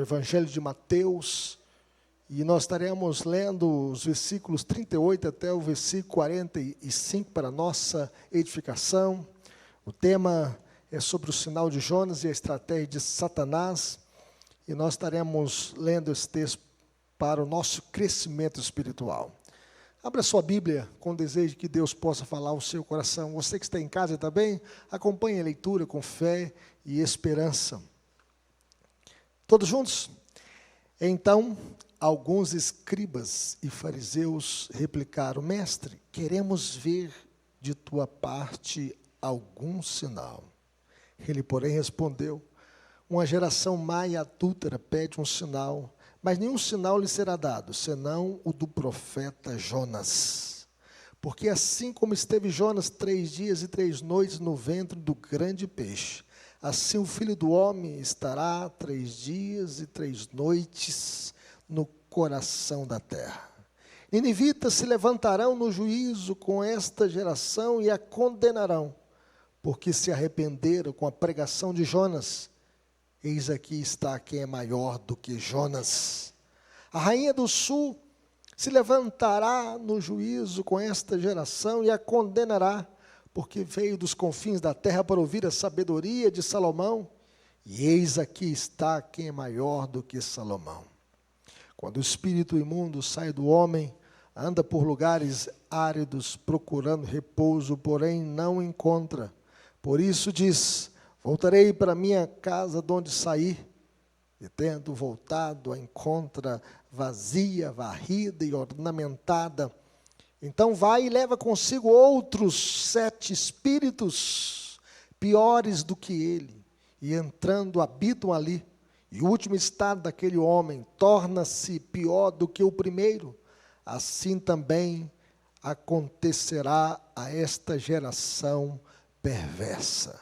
Evangelho de Mateus, e nós estaremos lendo os versículos 38 até o versículo 45 para a nossa edificação. O tema é sobre o sinal de Jonas e a estratégia de Satanás, e nós estaremos lendo esse texto para o nosso crescimento espiritual. Abra sua Bíblia com o desejo que Deus possa falar ao seu coração. Você que está em casa também, acompanhe a leitura com fé e esperança. Todos juntos? Então, alguns escribas e fariseus replicaram: Mestre, queremos ver de tua parte algum sinal. Ele, porém, respondeu: Uma geração má e adúltera pede um sinal, mas nenhum sinal lhe será dado, senão o do profeta Jonas. Porque assim como esteve Jonas 3 dias e 3 noites no ventre do grande peixe, assim o Filho do Homem estará 3 dias e 3 noites no coração da terra. Ninivitas se levantarão no juízo com esta geração e a condenarão, porque se arrependeram com a pregação de Jonas. Eis aqui está quem é maior do que Jonas. A rainha do sul se levantará no juízo com esta geração e a condenará, porque veio dos confins da terra para ouvir a sabedoria de Salomão, e eis aqui está quem é maior do que Salomão. Quando o espírito imundo sai do homem, anda por lugares áridos, procurando repouso, porém não encontra. Por isso diz: voltarei para minha casa de onde saí, e tendo voltado, a encontra vazia, varrida e ornamentada. Então vai e leva consigo outros 7 espíritos, piores do que ele, e entrando habitam ali. E o último estado daquele homem torna-se pior do que o primeiro. Assim também acontecerá a esta geração perversa.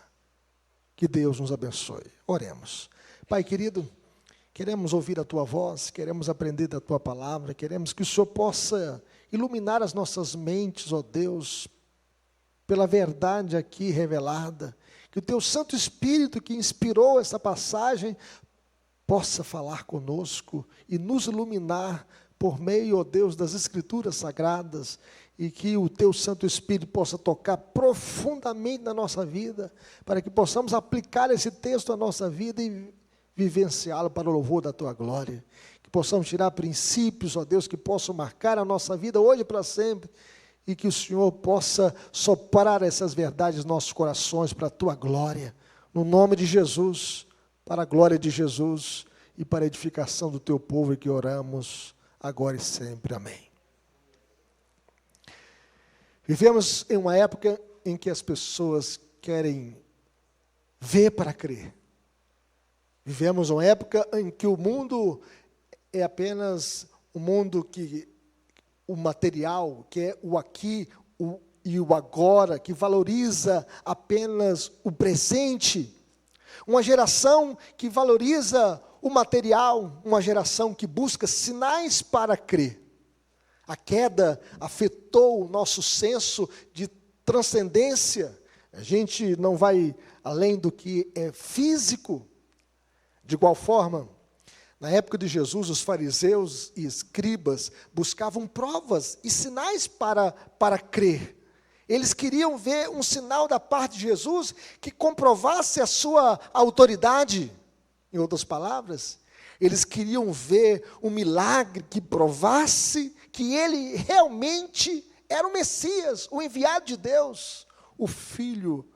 Que Deus nos abençoe. Oremos. Pai querido, queremos ouvir a Tua voz, queremos aprender da Tua palavra, queremos que o Senhor possa iluminar as nossas mentes, ó Deus, pela verdade aqui revelada, que o Teu Santo Espírito que inspirou essa passagem possa falar conosco e nos iluminar por meio, ó Deus, das Escrituras Sagradas, e que o Teu Santo Espírito possa tocar profundamente na nossa vida, para que possamos aplicar esse texto à nossa vida e vivenciá-lo para o louvor da Tua glória. Que possamos tirar princípios, ó Deus, que possam marcar a nossa vida hoje e para sempre, e que o Senhor possa soprar essas verdades nos nossos corações para a Tua glória, no nome de Jesus, para a glória de Jesus e para a edificação do Teu povo, e que oramos agora e sempre. Amém. Vivemos em uma época em que as pessoas querem ver para crer. Vivemos uma época em que o mundo é apenas um mundo que o material, que é o aqui e o agora, que valoriza apenas o presente. Uma geração que valoriza o material, uma geração que busca sinais para crer. A queda afetou o nosso senso de transcendência. A gente não vai além do que é físico. De igual forma, na época de Jesus, os fariseus e escribas buscavam provas e sinais para crer. Eles queriam ver um sinal da parte de Jesus que comprovasse a sua autoridade. Em outras palavras, eles queriam ver um milagre que provasse que ele realmente era o Messias, o enviado de Deus, o Filho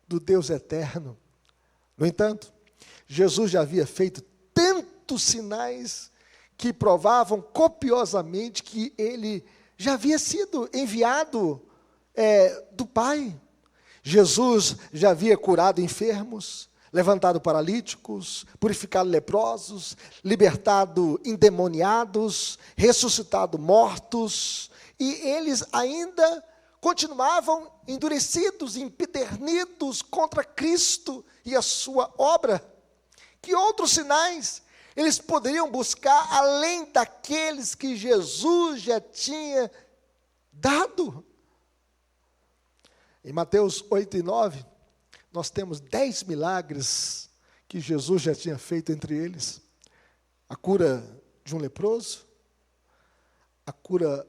do Deus eterno. No entanto, Jesus já havia feito tantos sinais que provavam copiosamente que ele já havia sido enviado do Pai. Jesus já havia curado enfermos, levantado paralíticos, purificado leprosos, libertado endemoniados, ressuscitado mortos, e eles ainda continuavam endurecidos, empedernidos contra Cristo e a sua obra. Que outros sinais eles poderiam buscar além daqueles que Jesus já tinha dado? Em Mateus 8 e 9, nós temos 10 milagres que Jesus já tinha feito entre eles. A cura de um leproso, a cura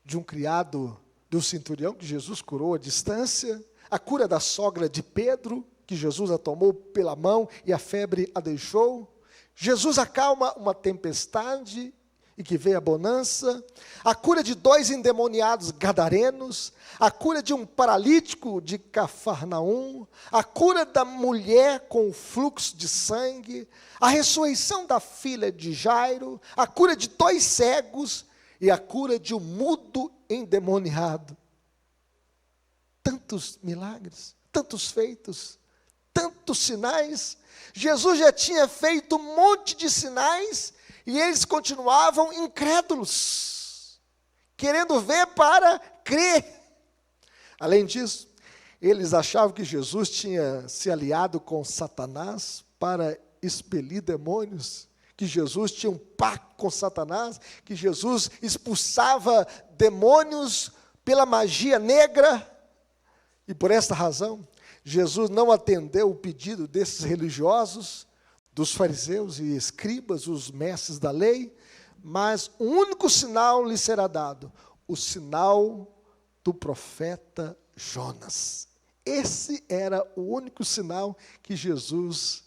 de um criado do centurião, que Jesus curou à distância, a cura da sogra de Pedro, que Jesus a tomou pela mão e a febre a deixou. Jesus acalma uma tempestade e que veio a bonança, a cura de 2 endemoniados gadarenos, a cura de um paralítico de Cafarnaum, a cura da mulher com fluxo de sangue, a ressurreição da filha de Jairo, a cura de 2 cegos e a cura de um mudo endemoniado. Tantos milagres, tantos feitos, tantos sinais. Jesus já tinha feito um monte de sinais e eles continuavam incrédulos, querendo ver para crer. Além disso, eles achavam que Jesus tinha se aliado com Satanás para expelir demônios, que Jesus tinha um pacto com Satanás, que Jesus expulsava demônios pela magia negra. E por esta razão, Jesus não atendeu o pedido desses religiosos, dos fariseus e escribas, os mestres da lei, mas um único sinal lhe será dado, o sinal do profeta Jonas. Esse era o único sinal que Jesus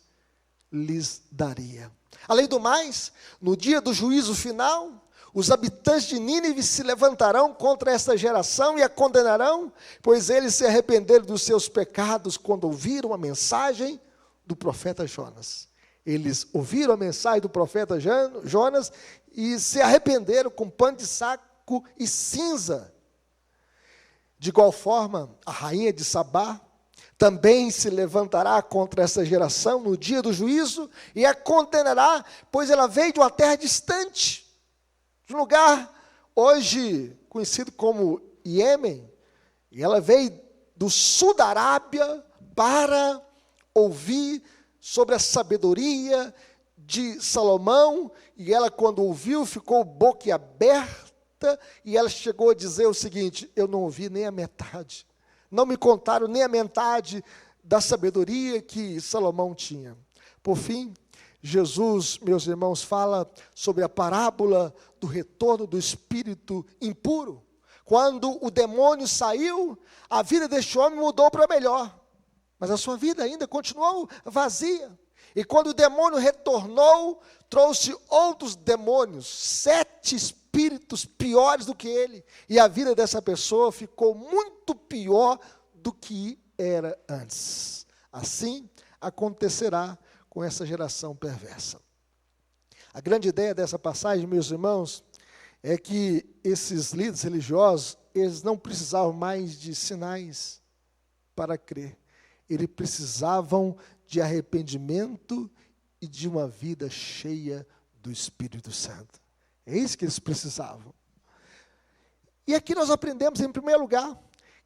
lhes daria. Além do mais, no dia do juízo final, os habitantes de Nínive se levantarão contra esta geração e a condenarão, pois eles se arrependeram dos seus pecados quando ouviram a mensagem do profeta Jonas. Eles ouviram a mensagem do profeta Jonas e se arrependeram com pano de saco e cinza. De igual forma, a rainha de Sabá também se levantará contra essa geração no dia do juízo e a condenará, pois ela veio de uma terra distante, de um lugar hoje conhecido como Iêmen, e ela veio do sul da Arábia para ouvir sobre a sabedoria de Salomão, e ela, quando ouviu, ficou boquiaberta, e ela chegou a dizer o seguinte: eu não ouvi nem a metade, não me contaram nem a metade da sabedoria que Salomão tinha. Por fim, Jesus, meus irmãos, fala sobre a parábola do retorno do espírito impuro. Quando o demônio saiu, a vida deste homem mudou para melhor, mas a sua vida ainda continuou vazia. E quando o demônio retornou, trouxe outros demônios, 7 espíritos piores do que ele. E a vida dessa pessoa ficou muito pior do que era antes. Assim acontecerá com essa geração perversa. A grande ideia dessa passagem, meus irmãos, é que esses líderes religiosos, eles não precisavam mais de sinais para crer. Eles precisavam de arrependimento e de uma vida cheia do Espírito Santo. É isso que eles precisavam. E aqui nós aprendemos, em primeiro lugar,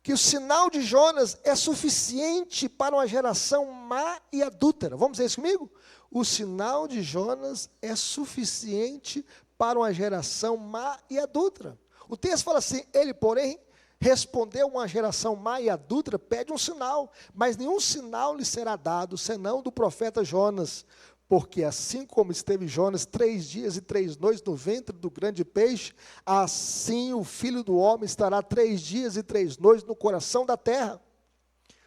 que o sinal de Jonas é suficiente para uma geração má e adúltera. Vamos dizer isso comigo? O sinal de Jonas é suficiente para uma geração má e adúltera. O texto fala assim: ele, porém, respondeu: uma geração má e adúltera pede um sinal, mas nenhum sinal lhe será dado, senão do profeta Jonas. Porque assim como esteve Jonas 3 dias e 3 noites no ventre do grande peixe, assim o Filho do Homem estará 3 dias e 3 noites no coração da terra.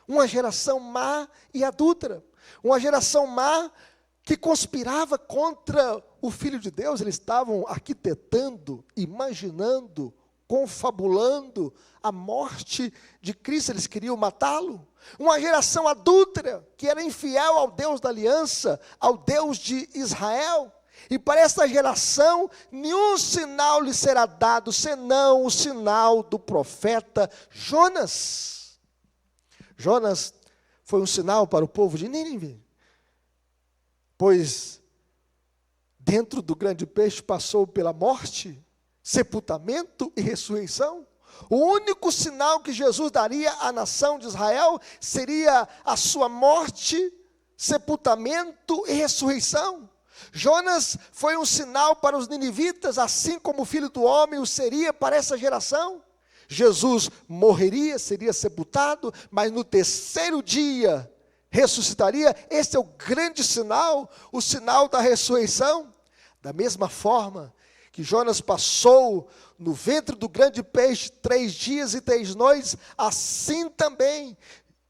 Uma geração má e adúltera, uma geração má que conspirava contra o Filho de Deus. Eles estavam arquitetando, imaginando, confabulando a morte de Cristo. Eles queriam matá-lo. Uma geração adúltera, que era infiel ao Deus da aliança, ao Deus de Israel. E para essa geração, nenhum sinal lhe será dado, senão o sinal do profeta Jonas. Jonas foi um sinal para o povo de Nínive, pois dentro do grande peixe passou pela morte, sepultamento e ressurreição. O único sinal que Jesus daria à nação de Israel seria a sua morte, sepultamento e ressurreição. Jonas foi um sinal para os ninivitas, assim como o Filho do Homem o seria para essa geração. Jesus morreria, seria sepultado, mas no 3º dia ressuscitaria. Esse é o grande sinal, o sinal da ressurreição. Da mesma forma que Jonas passou no ventre do grande peixe 3 dias e 3 noites, assim também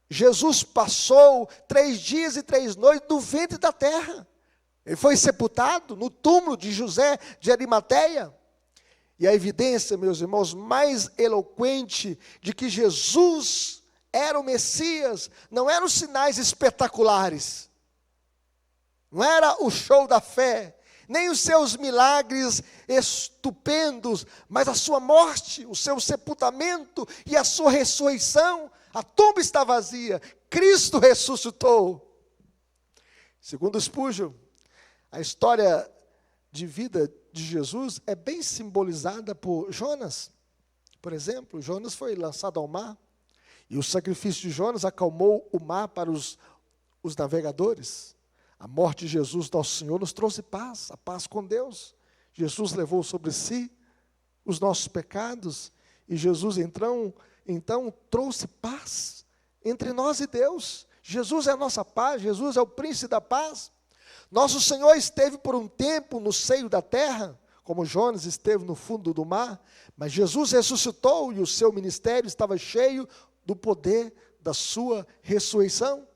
Jesus passou 3 dias e 3 noites no ventre da terra. Ele foi sepultado no túmulo de José de Arimateia. E a evidência, meus irmãos, mais eloquente de que Jesus era o Messias, não eram os sinais espetaculares, não era o show da fé, nem os seus milagres estupendos, mas a sua morte, o seu sepultamento e a sua ressurreição. A tumba está vazia, Cristo ressuscitou. Segundo Spurgeon, a história de vida de Jesus é bem simbolizada por Jonas. Por exemplo, Jonas foi lançado ao mar, e o sacrifício de Jonas acalmou o mar para os navegadores. A morte de Jesus, nosso Senhor, nos trouxe paz, a paz com Deus. Jesus levou sobre si os nossos pecados, e Jesus então trouxe paz entre nós e Deus. Jesus é a nossa paz, Jesus é o príncipe da paz. Nosso Senhor esteve por um tempo no seio da terra, como Jonas esteve no fundo do mar, mas Jesus ressuscitou e o seu ministério estava cheio do poder da sua ressurreição.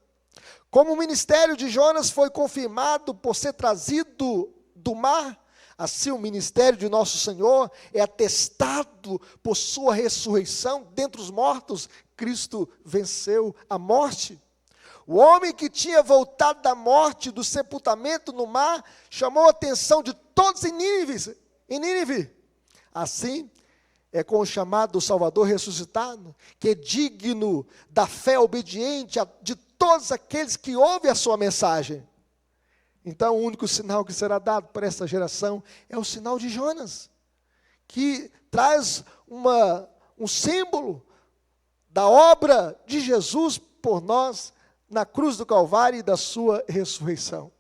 Como o ministério de Jonas foi confirmado por ser trazido do mar, assim o ministério de nosso Senhor é atestado por sua ressurreição dentre os mortos. Cristo venceu a morte. O homem que tinha voltado da morte, do sepultamento no mar, chamou a atenção de todos em Nínive. Assim é com o chamado Salvador ressuscitado, que é digno da fé obediente de todos aqueles que ouvem a sua mensagem. Então, o único sinal que será dado para esta geração é o sinal de Jonas, que traz um símbolo da obra de Jesus por nós na cruz do Calvário e da sua ressurreição.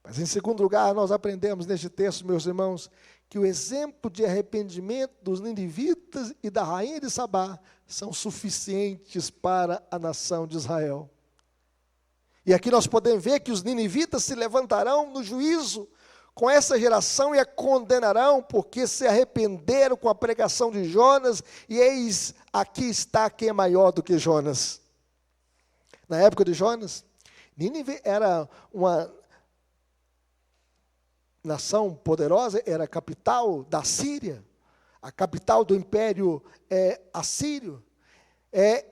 Mas, em segundo lugar, nós aprendemos neste texto, meus irmãos, que o exemplo de arrependimento dos ninivitas e da rainha de Sabá são suficientes para a nação de Israel. E aqui nós podemos ver que os ninivitas se levantarão no juízo com essa geração e a condenarão, porque se arrependeram com a pregação de Jonas, e eis, aqui está quem é maior do que Jonas. Na época de Jonas, Nínive era uma nação poderosa, era a capital da Síria, a capital do império assírio,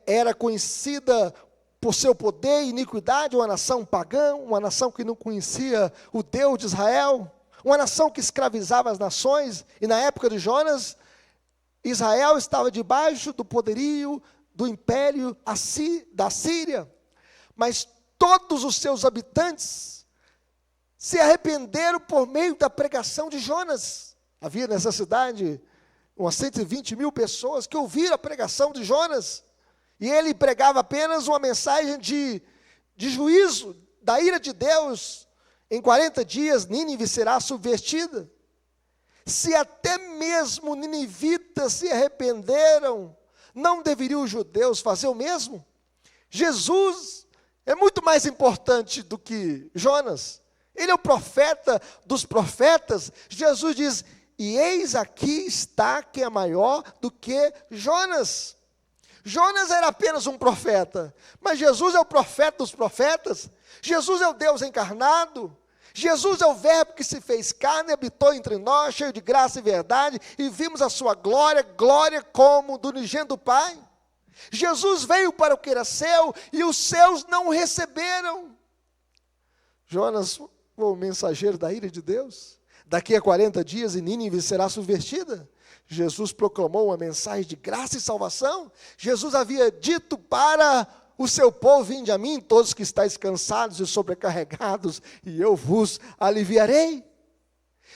era conhecida por seu poder e iniquidade, uma nação pagã, uma nação que não conhecia o Deus de Israel, uma nação que escravizava as nações, e na época de Jonas, Israel estava debaixo do poderio do império da Síria, mas todos os seus habitantes se arrependeram por meio da pregação de Jonas. Havia nessa cidade umas 120 mil pessoas que ouviram a pregação de Jonas, e ele pregava apenas uma mensagem de juízo, da ira de Deus. Em 40 dias Nínive será subvertida. Se até mesmo ninivitas se arrependeram, não deveriam os judeus fazer o mesmo? Jesus é muito mais importante do que Jonas. Ele é o profeta dos profetas. Jesus diz: e eis aqui está quem é maior do que Jonas. Jonas era apenas um profeta, mas Jesus é o profeta dos profetas. Jesus é o Deus encarnado. Jesus é o verbo que se fez carne e habitou entre nós, cheio de graça e verdade, e vimos a sua glória, glória como do unigênito do Pai. Jesus veio para o que era seu, e os seus não o receberam. Jonas foi o mensageiro da ira de Deus. Daqui a 40 dias, e Nínive será subvertida. Jesus proclamou uma mensagem de graça e salvação. Jesus havia dito para o seu povo: vinde a mim, todos que estáis cansados e sobrecarregados, e eu vos aliviarei.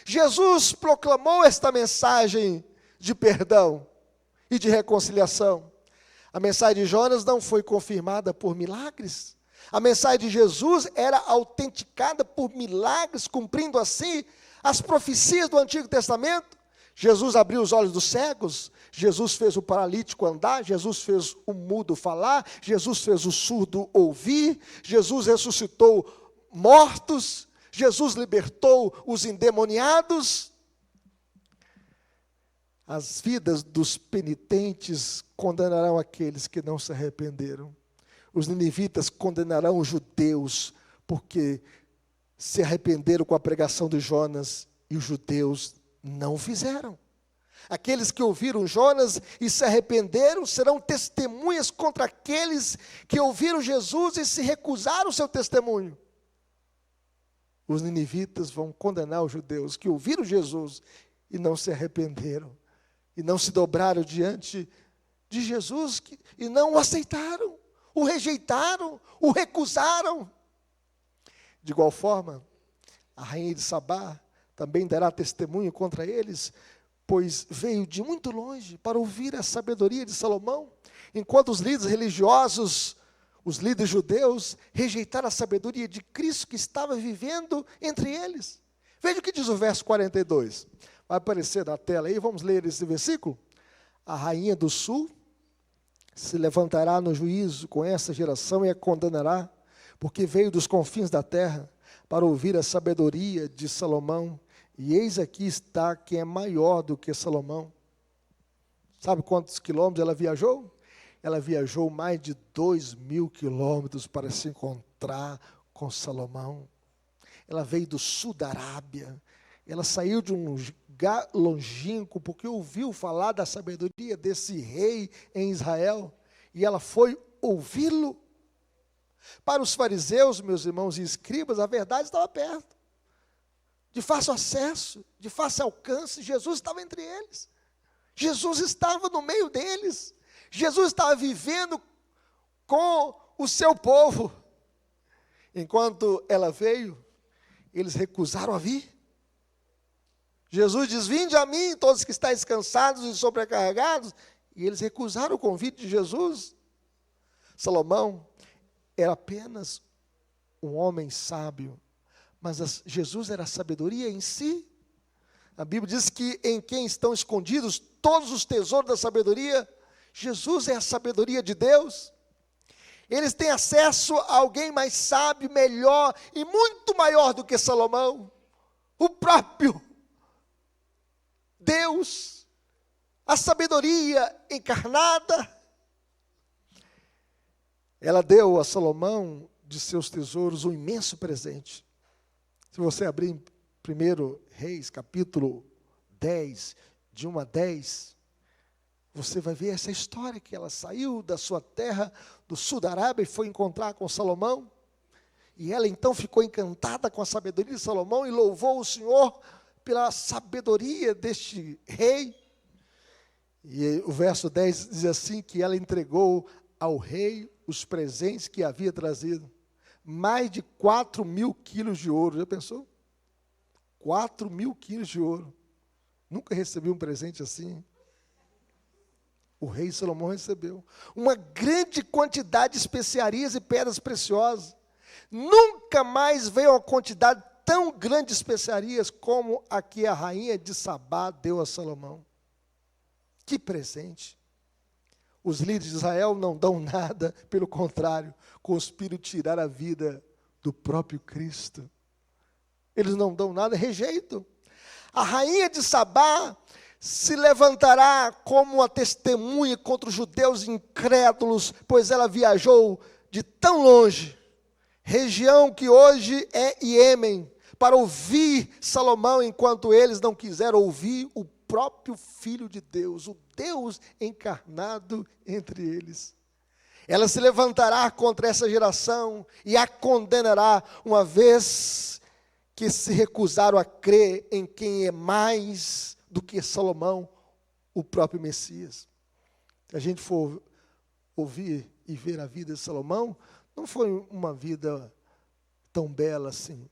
Jesus proclamou esta mensagem de perdão e de reconciliação. A mensagem de Jonas não foi confirmada por milagres. A mensagem de Jesus era autenticada por milagres, cumprindo assim as profecias do Antigo Testamento. Jesus abriu os olhos dos cegos, Jesus fez o paralítico andar, Jesus fez o mudo falar, Jesus fez o surdo ouvir, Jesus ressuscitou mortos, Jesus libertou os endemoniados. As vidas dos penitentes condenarão aqueles que não se arrependeram. Os ninivitas condenarão os judeus, porque se arrependeram com a pregação de Jonas, e os judeus não o fizeram. Aqueles que ouviram Jonas e se arrependeram serão testemunhas contra aqueles que ouviram Jesus e se recusaram o seu testemunho. Os ninivitas vão condenar os judeus que ouviram Jesus e não se arrependeram, e não se dobraram diante de Jesus, e não o aceitaram, o rejeitaram, o recusaram. De igual forma, a rainha de Sabá também dará testemunho contra eles, pois veio de muito longe para ouvir a sabedoria de Salomão, enquanto os líderes religiosos, os líderes judeus, rejeitaram a sabedoria de Cristo que estava vivendo entre eles. Veja o que diz o verso 42. Vai aparecer na tela aí, vamos ler esse versículo. A rainha do sul se levantará no juízo com essa geração e a condenará, porque veio dos confins da terra para ouvir a sabedoria de Salomão, e eis aqui está quem é maior do que Salomão. Sabe quantos quilômetros ela viajou? Ela viajou mais de 2.000 quilômetros para se encontrar com Salomão. Ela veio do sul da Arábia, ela saiu de um lugar longínquo, porque ouviu falar da sabedoria desse rei em Israel, e ela foi ouvi-lo. Para os fariseus, meus irmãos e escribas, a verdade estava perto, de fácil acesso, de fácil alcance. Jesus estava entre eles, Jesus estava no meio deles, Jesus estava vivendo com o seu povo. Enquanto ela veio, eles recusaram a vir. Jesus diz: vinde a mim, todos que estáis cansados e sobrecarregados, e eles recusaram o convite de Jesus. Salomão era apenas um homem sábio, mas Jesus era a sabedoria em si. A Bíblia diz que em quem estão escondidos todos os tesouros da sabedoria. Jesus é a sabedoria de Deus. Eles têm acesso a alguém mais sábio, melhor e muito maior do que Salomão, o próprio Deus, a sabedoria encarnada. Ela deu a Salomão de seus tesouros um imenso presente. Se você abrir em 1 Reis, capítulo 10, de 1 a 10, você vai ver essa história que ela saiu da sua terra, do sul da Arábia, e foi encontrar com Salomão. E ela então ficou encantada com a sabedoria de Salomão e louvou o Senhor pela sabedoria deste rei. E o verso 10 diz assim, que ela entregou ao rei os presentes que havia trazido. Mais de 4.000 quilos de ouro. Já pensou? 4.000 quilos de ouro. Nunca recebi um presente assim. O rei Salomão recebeu uma grande quantidade de especiarias e pedras preciosas. Nunca mais veio uma quantidade tão grande de especiarias como a que a rainha de Sabá deu a Salomão. Que presente! Os líderes de Israel não dão nada, pelo contrário, conspiram tirar a vida do próprio Cristo. Eles não dão nada, rejeitam. A rainha de Sabá se levantará como uma testemunha contra os judeus incrédulos, pois ela viajou de tão longe, região que hoje é Iêmen, para ouvir Salomão, enquanto eles não quiseram ouvir o próprio Filho de Deus, o Deus encarnado entre eles. Ela se levantará contra essa geração e a condenará, uma vez que se recusaram a crer em quem é mais do que Salomão, o próprio Messias. Se a gente for ouvir e ver a vida de Salomão, não foi uma vida tão bela assim.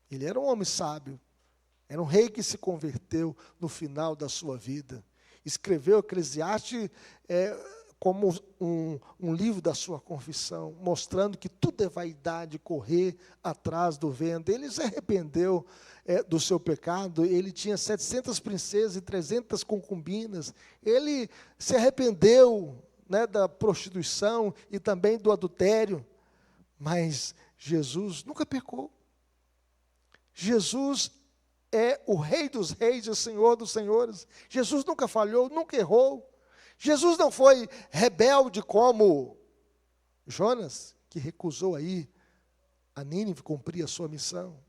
Ele era um homem sábio, era um rei que se converteu no final da sua vida. Escreveu Eclesiastes como um livro da sua confissão, mostrando que tudo é vaidade, correr atrás do vento. Ele se arrependeu do seu pecado. Ele tinha 700 princesas e 300 concubinas. Ele se arrependeu, da prostituição e também do adultério. Mas Jesus nunca pecou. Jesus é o Rei dos Reis e o Senhor dos Senhores. Jesus nunca falhou, nunca errou. Jesus não foi rebelde como Jonas, que recusou aí a Nínive cumprir a sua missão.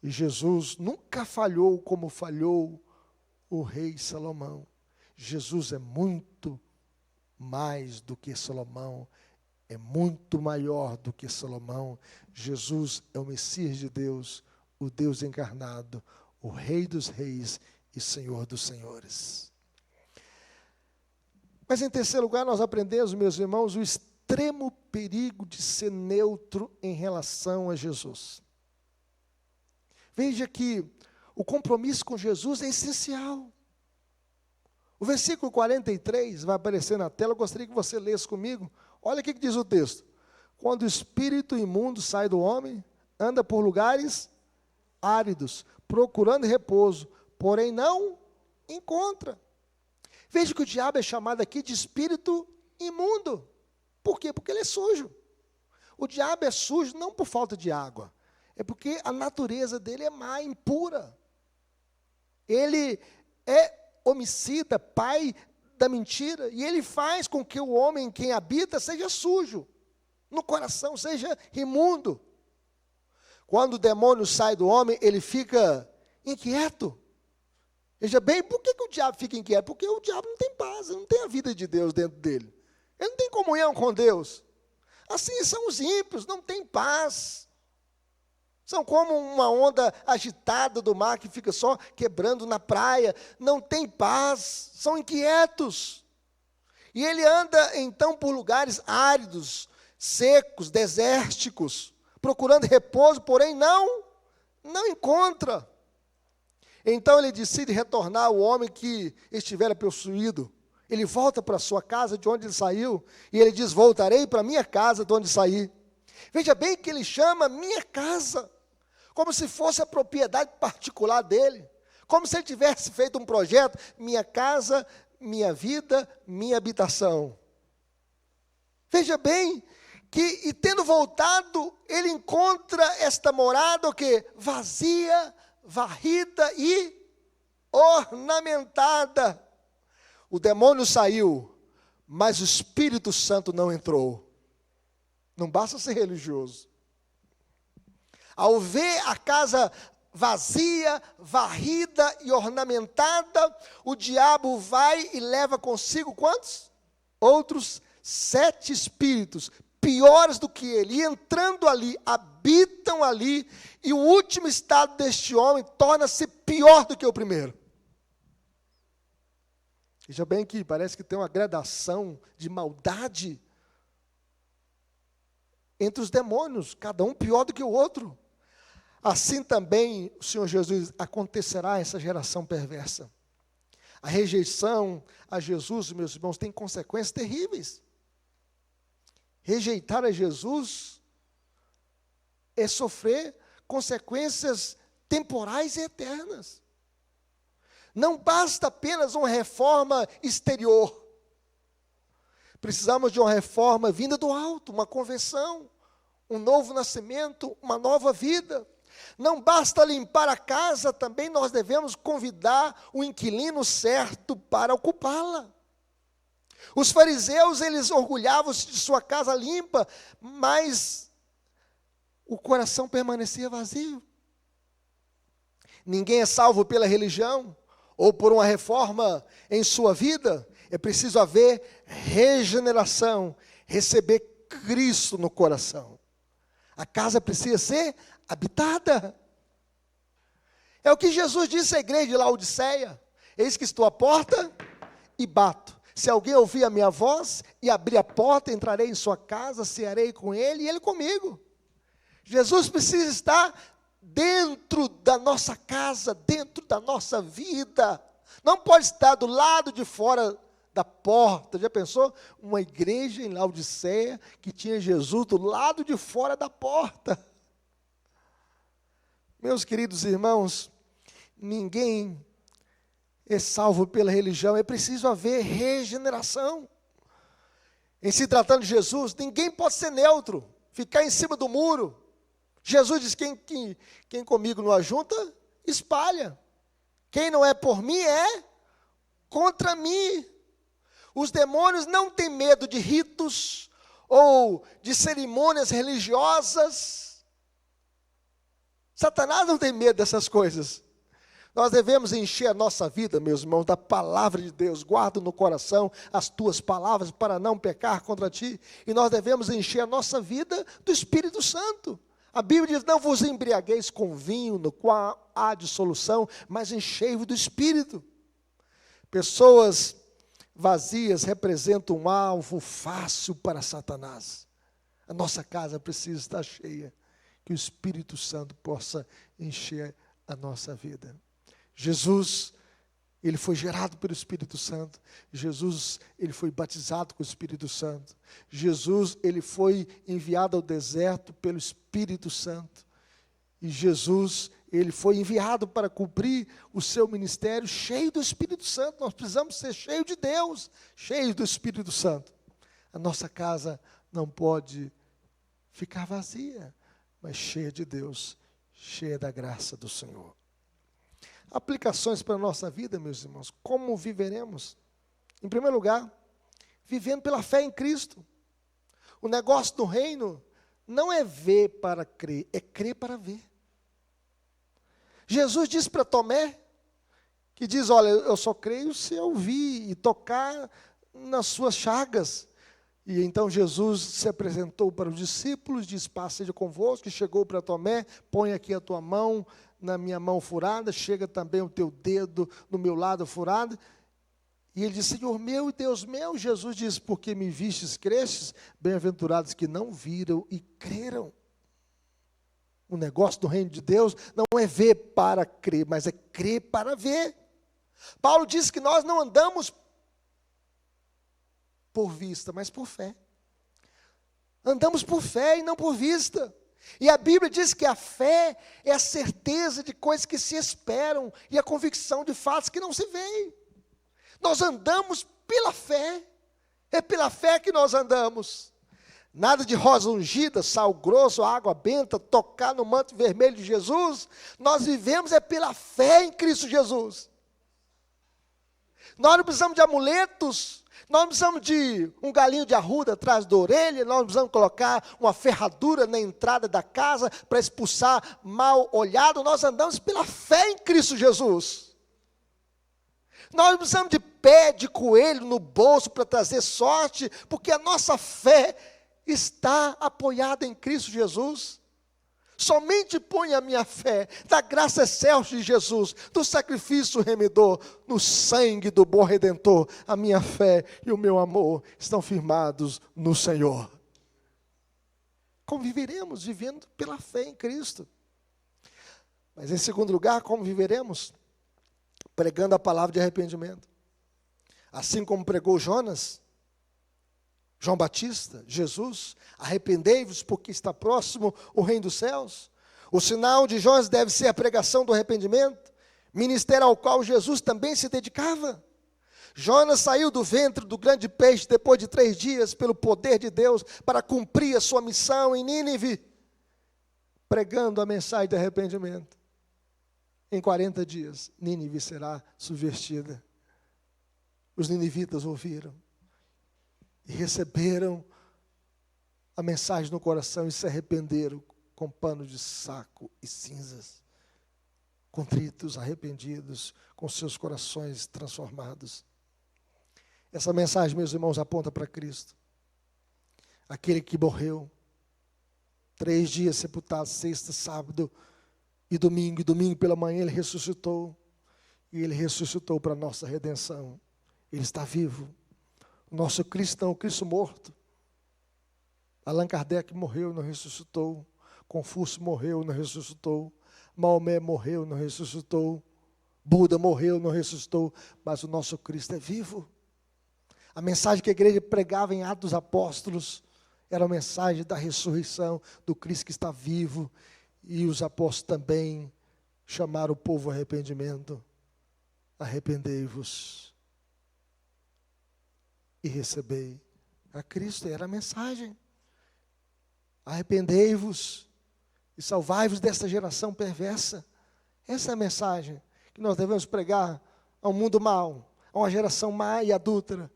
E Jesus nunca falhou como falhou o rei Salomão. Jesus é muito mais do que Salomão, é muito maior do que Salomão. Jesus é o Messias de Deus, o Deus encarnado, o Rei dos Reis e Senhor dos Senhores. Mas em terceiro lugar, nós aprendemos, meus irmãos, o extremo perigo de ser neutro em relação a Jesus. Veja que o compromisso com Jesus é essencial. O versículo 43 vai aparecer na tela, eu gostaria que você lesse comigo. Olha o que diz o texto. Quando o espírito imundo sai do homem, anda por lugares áridos, procurando repouso, porém não encontra. Veja que o diabo é chamado aqui de espírito imundo. Por quê? Porque ele é sujo. O diabo é sujo não por falta de água, é porque a natureza dele é má, impura. Ele é homicida, pai da mentira, e ele faz com que o homem, quem habita, seja sujo, no coração, seja imundo. Quando o demônio sai do homem, ele fica inquieto. Veja bem, por que o diabo fica inquieto? Porque o diabo não tem paz, não tem a vida de Deus dentro dele. Ele não tem comunhão com Deus. Assim são os ímpios, não tem paz. São como uma onda agitada do mar que fica só quebrando na praia. Não tem paz, são inquietos. E ele anda então por lugares áridos, secos, desérticos, procurando repouso, porém não encontra. Então ele decide retornar ao homem que estivera possuído. Ele volta para a sua casa de onde ele saiu, e ele diz, voltarei para a minha casa de onde saí. Veja bem que ele chama minha casa, como se fosse a propriedade particular dele, como se ele tivesse feito um projeto, minha casa, minha vida, minha habitação. Veja bem que, e tendo voltado, ele encontra esta morada, o quê? Vazia, varrida e ornamentada. O demônio saiu, mas o Espírito Santo não entrou. Não basta ser religioso. Ao ver a casa vazia, varrida e ornamentada, o diabo vai e leva consigo quantos? Outros 7 espíritos, piores do que ele, e entrando ali, habitam ali, e o último estado deste homem torna-se pior do que o primeiro. Veja bem que parece que tem uma gradação de maldade entre os demônios, cada um pior do que o outro. Assim também, o Senhor Jesus, acontecerá essa geração perversa. A rejeição a Jesus, meus irmãos, tem consequências terríveis. Rejeitar a Jesus é sofrer consequências temporais e eternas. Não basta apenas uma reforma exterior. Precisamos de uma reforma vinda do alto, uma conversão, um novo nascimento, uma nova vida. Não basta limpar a casa, também nós devemos convidar o inquilino certo para ocupá-la. Os fariseus, eles orgulhavam-se de sua casa limpa, mas o coração permanecia vazio. Ninguém é salvo pela religião ou por uma reforma em sua vida. É preciso haver regeneração, receber Cristo no coração. A casa precisa ser habitada. É o que Jesus disse à igreja de Laodiceia: eis que estou à porta e bato. Se alguém ouvir a minha voz e abrir a porta, entrarei em sua casa, cearei com ele e ele comigo. Jesus precisa estar dentro da nossa casa, dentro da nossa vida. Não pode estar do lado de fora da porta. Já pensou? Uma igreja em Laodiceia que tinha Jesus do lado de fora da porta. Meus queridos irmãos, ninguém é salvo pela religião, é preciso haver regeneração. Em se tratando de Jesus, ninguém pode ser neutro, ficar em cima do muro. Jesus diz, quem comigo não ajunta, espalha. Quem não é por mim é contra mim. Os demônios não têm medo de ritos ou de cerimônias religiosas. Satanás não tem medo dessas coisas. Nós devemos encher a nossa vida, meus irmãos, da palavra de Deus. Guarda no coração as tuas palavras para não pecar contra ti. E nós devemos encher a nossa vida do Espírito Santo. A Bíblia diz, não vos embriagueis com vinho, no qual há dissolução, mas enchei-vos do Espírito. Pessoas vazias representam um alvo fácil para Satanás. A nossa casa precisa estar cheia, que o Espírito Santo possa encher a nossa vida. Jesus, ele foi gerado pelo Espírito Santo. Jesus, ele foi batizado com o Espírito Santo. Jesus, ele foi enviado ao deserto pelo Espírito Santo. E Jesus, ele foi enviado para cumprir o seu ministério cheio do Espírito Santo. Nós precisamos ser cheios de Deus, cheios do Espírito Santo. A nossa casa não pode ficar vazia, mas cheia de Deus, cheia da graça do Senhor. Aplicações para a nossa vida, meus irmãos. Como viveremos? Em primeiro lugar, vivendo pela fé em Cristo. O negócio do reino não é ver para crer, é crer para ver. Jesus disse para Tomé, que diz, olha, eu só creio se eu vir e tocar nas suas chagas. E então Jesus se apresentou para os discípulos, disse, paz seja convosco, que chegou para Tomé, põe aqui a tua mão na minha mão furada, chega também o teu dedo no meu lado furado. E ele disse, Senhor meu e Deus meu. Jesus disse, porque me vistes, crestes, bem-aventurados que não viram e creram. O negócio do reino de Deus não é ver para crer, mas é crer para ver. Paulo disse que nós não andamos por vista, mas por fé. Andamos por fé e não por vista. E a Bíblia diz que a fé é a certeza de coisas que se esperam e a convicção de fatos que não se veem. Nós andamos pela fé, é pela fé que nós andamos. Nada de rosa ungida, sal grosso, água benta, tocar no manto vermelho de Jesus. Nós vivemos é pela fé em Cristo Jesus. Nós não precisamos de amuletos. Nós não precisamos de um galinho de arruda atrás da orelha, nós não precisamos colocar uma ferradura na entrada da casa para expulsar mal olhado. Nós andamos pela fé em Cristo Jesus. Nós não precisamos de pé de coelho no bolso para trazer sorte, porque a nossa fé está apoiada em Cristo Jesus. Somente põe a minha fé da graça excelsa de Jesus, do sacrifício remidor, no sangue do bom Redentor. A minha fé e o meu amor estão firmados no Senhor. Como viveremos? Vivendo pela fé em Cristo. Mas em segundo lugar, como viveremos? Pregando a palavra de arrependimento. Assim como pregou Jonas, João Batista, Jesus, arrependei-vos porque está próximo o reino dos céus. O sinal de Jonas deve ser a pregação do arrependimento, ministério ao qual Jesus também se dedicava. Jonas saiu do ventre do grande peixe depois de 3 dias pelo poder de Deus para cumprir a sua missão em Nínive, pregando a mensagem de arrependimento. Em 40 dias, Nínive será subvertida. Os ninivitas ouviram e receberam a mensagem no coração e se arrependeram com pano de saco e cinzas, contritos, arrependidos, com seus corações transformados. Essa mensagem, meus irmãos, aponta para Cristo, aquele que morreu, 3 dias sepultado, sexta, sábado e domingo pela manhã ele ressuscitou, e ele ressuscitou para a nossa redenção. Ele está vivo. O nosso Cristo não, o Cristo morto. Allan Kardec morreu, não ressuscitou. Confúcio morreu, não ressuscitou. Maomé morreu, não ressuscitou. Buda morreu, não ressuscitou. Mas o nosso Cristo é vivo. A mensagem que a igreja pregava em Atos dos Apóstolos era a mensagem da ressurreição do Cristo que está vivo. E os apóstolos também chamaram o povo ao arrependimento. Arrependei-vos e recebei a Cristo. Era a mensagem. Arrependei-vos e salvai-vos desta geração perversa. Essa é a mensagem que nós devemos pregar ao mundo mau, a uma geração má e adúltera,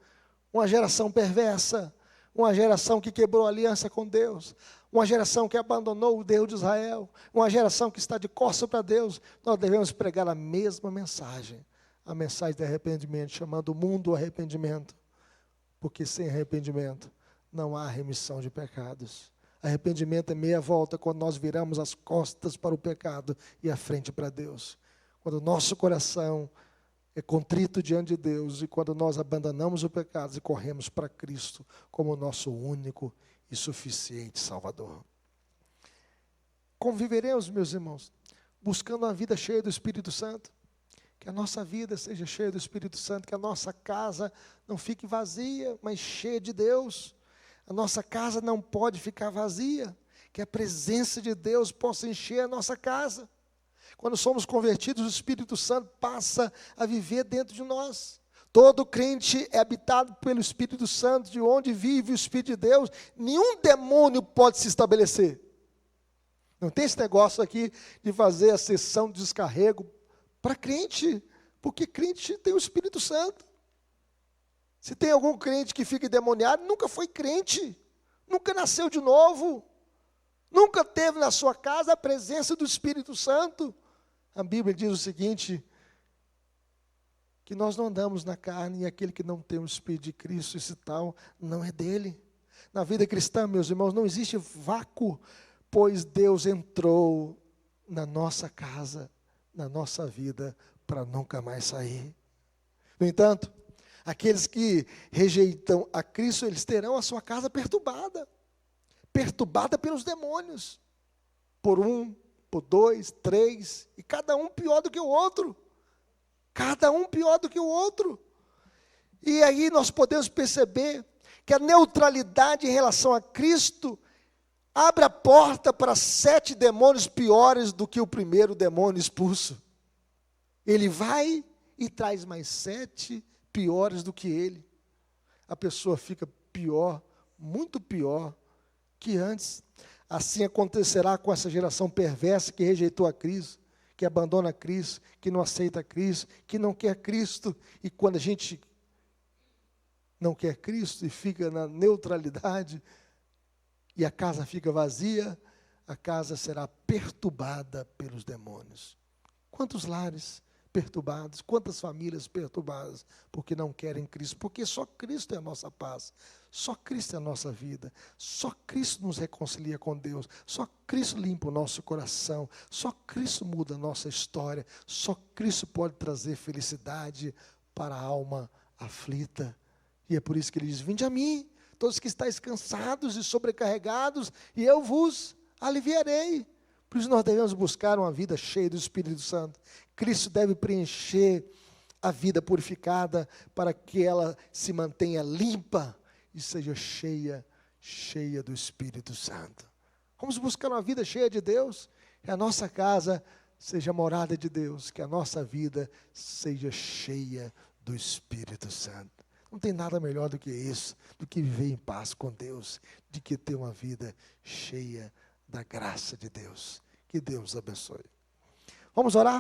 uma geração perversa, uma geração que quebrou a aliança com Deus, uma geração que abandonou o Deus de Israel, uma geração que está de costas para Deus. Nós devemos pregar a mesma mensagem, a mensagem de arrependimento, chamando o mundo ao arrependimento, porque sem arrependimento não há remissão de pecados. Arrependimento é meia volta quando nós viramos as costas para o pecado e a frente para Deus. Quando o nosso coração é contrito diante de Deus e quando nós abandonamos o pecado e corremos para Cristo como o nosso único e suficiente Salvador. Conviveremos, meus irmãos, buscando uma vida cheia do Espírito Santo. Que a nossa vida seja cheia do Espírito Santo, que a nossa casa não fique vazia, mas cheia de Deus. A nossa casa não pode ficar vazia, que a presença de Deus possa encher a nossa casa. Quando somos convertidos, o Espírito Santo passa a viver dentro de nós. Todo crente é habitado pelo Espírito Santo, de onde vive o Espírito de Deus, nenhum demônio pode se estabelecer. Não tem esse negócio aqui de fazer a sessão de descarrego para crente, porque crente tem o Espírito Santo. Se tem algum crente que fica endemoniado, nunca foi crente, nunca nasceu de novo, nunca teve na sua casa a presença do Espírito Santo. A Bíblia diz o seguinte, que nós não andamos na carne, e aquele que não tem o Espírito de Cristo, esse tal, não é dele. Na vida cristã, meus irmãos, não existe vácuo, pois Deus entrou na nossa casa, na nossa vida, para nunca mais sair. No entanto, aqueles que rejeitam a Cristo, eles terão a sua casa perturbada pelos demônios, por um, por dois, três, e cada um pior do que o outro, e aí nós podemos perceber que a neutralidade em relação a Cristo abre a porta para 7 demônios piores do que o primeiro demônio expulso. Ele vai e traz mais 7 piores do que ele. A pessoa fica pior, muito pior que antes. Assim acontecerá com essa geração perversa que rejeitou a Cristo, que abandona a Cristo, que não aceita a Cristo, que não quer Cristo. E quando a gente não quer Cristo e fica na neutralidade, e a casa fica vazia, a casa será perturbada pelos demônios. Quantos lares perturbados, quantas famílias perturbadas, porque não querem Cristo, porque só Cristo é a nossa paz, só Cristo é a nossa vida, só Cristo nos reconcilia com Deus, só Cristo limpa o nosso coração, só Cristo muda a nossa história, só Cristo pode trazer felicidade para a alma aflita. E é por isso que ele diz, vinde a mim, todos que estáis cansados e sobrecarregados, e eu vos aliviarei. Por isso nós devemos buscar uma vida cheia do Espírito Santo. Cristo deve preencher a vida purificada para que ela se mantenha limpa e seja cheia do Espírito Santo. Vamos buscar uma vida cheia de Deus, que a nossa casa seja morada de Deus, que a nossa vida seja cheia do Espírito Santo. Não tem nada melhor do que isso, do que viver em paz com Deus, de que ter uma vida cheia da graça de Deus. Que Deus abençoe. Vamos orar?